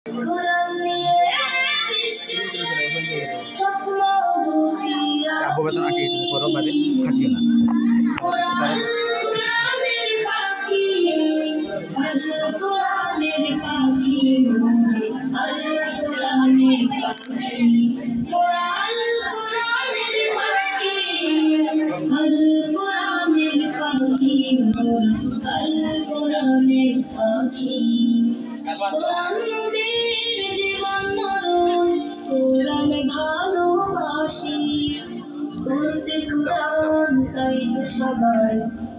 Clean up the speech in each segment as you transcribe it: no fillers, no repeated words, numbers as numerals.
Abu betul nanti itu korom balik kacil lah. পড়তে কোরআন তাই তো সবাই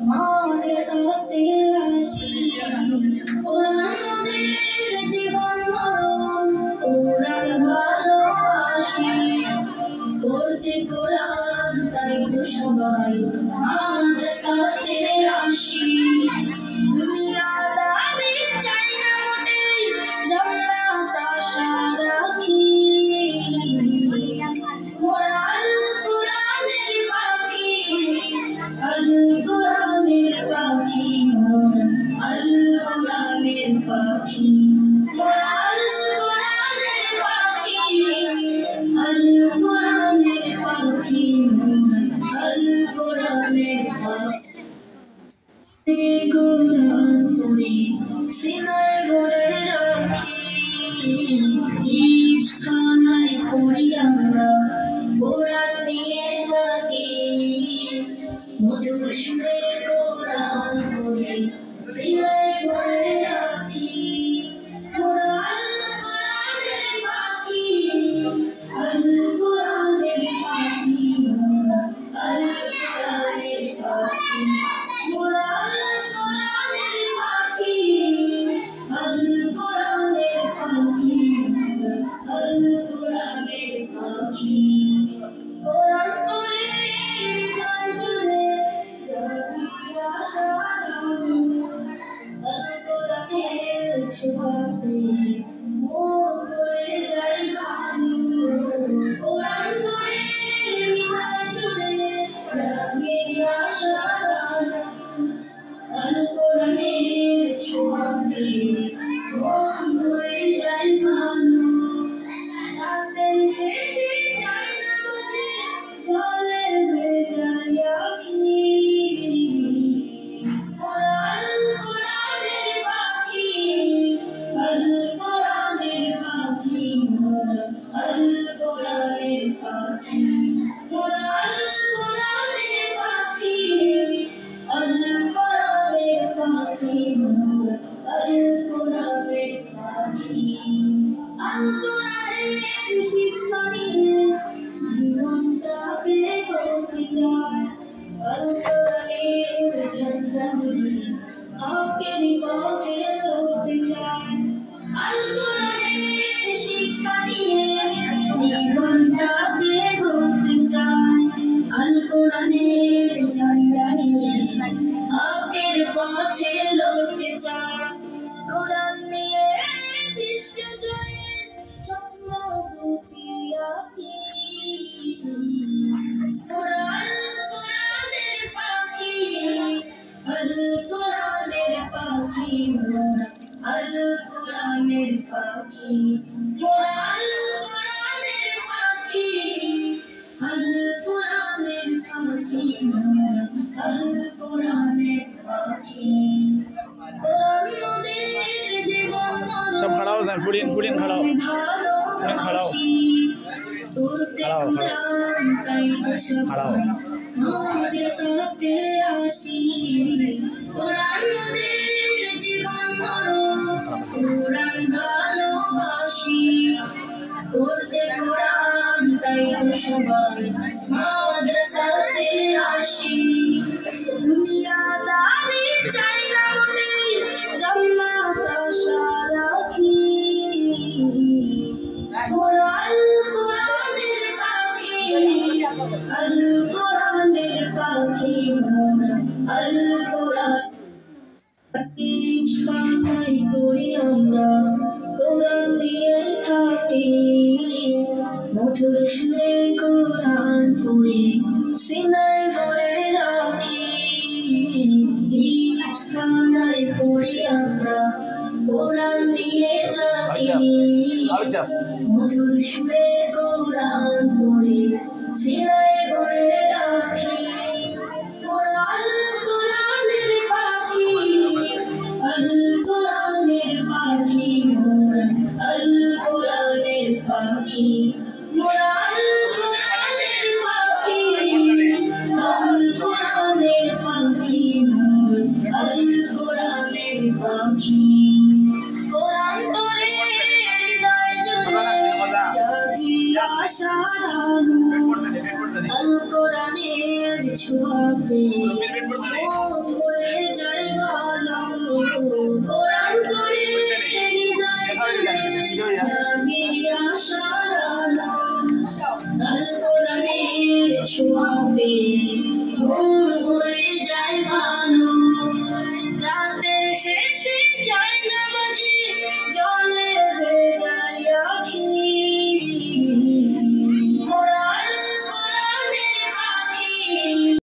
মাদ্রাসাতে আসি কোরআন আমাদের জীবন মরণ কোরআন ভালোবাসি পড়তে কোরআন তাই তো সবাই মাদ্রাসাতে আসি দুনিয়াদারি চাই না মোটেই জান্নাত আশা রাখি Al-Qur'anir Pakhi Al-Qur'anir Pakhi Al-Qur'anir Pakhi Al-Qur'anir Pakhi Al-Qur'anir Pakhi Qur'an puri sinay bore rakhi ifkhanay puri amra Qur'an niye thaki মধুর সুরে কোরআন পড়ে সিনায় ভরে রাখি কোরআনের পাখি আল-কোরআনের পাখি আল-কোরআনের পাখি কোরআনের পাখি আল-কোরআনের পাখি আল-কোরআনের পাখি কোরআন পড়ে Al-Qur'anir ঝান্ডা নিয়ে হকের পথে লড়তে চায় কোরআন নিয়ে বিশ্ব জয়ের স্বপ্ন বুকে রাখি কোরআনের পাখি আল-কোরআনের পাখি আল-কোরআনের পাখি আল-কোরআনের পাখি Al-Qur'anir Pakhi Al-Qur'anir Pakhi Qur'an moder জীবন সব খাড়াও যান ফুডিন খাড়াও খাড়াও খাড়াও মাদ্রাসাতে আসি কোরআন মোদের জীবন মরণ কোরআন ভালোবাসি পড়তে কোরআন তাই তো সবাই মাদ্রাসাতে আসি দুনিয়াদারি চাই না মোটেই জান্নাত আশা রাখি আল-কোরআনের পাখি আল-কোরআনের পাখি আল-কোরআন খাতায় পড়ি আমরা কোরআন নিয়ে থাকি মধুর সুরে কোরআন পড়ে সিনায় ভরে রাখি ইফখানায় পড়ি আমরা কোরআন নিয়ে থাকি মধুর সুরে কোরআন পড়ে সিনায় ভরে রাখি মোরা আল কোরআনের পাখি আল কোরআনের পাখি মোরা আল কোরআনের পাখি মোরা আল কোরআনের পাখি আল কোরআনের পাখি মোরা আল কোরআনের পাখি কোরআন পড়ে হৃদয় জুড়ে জাগি আশার আলো আল কোরআনের ছোঁয়াতে মন হয়ে যায় ভালো কোরআন পড়ে হৃদয় জুড়ে জাগি আশার আলো আল কোরআনের ছোঁয়াতে মন হয়ে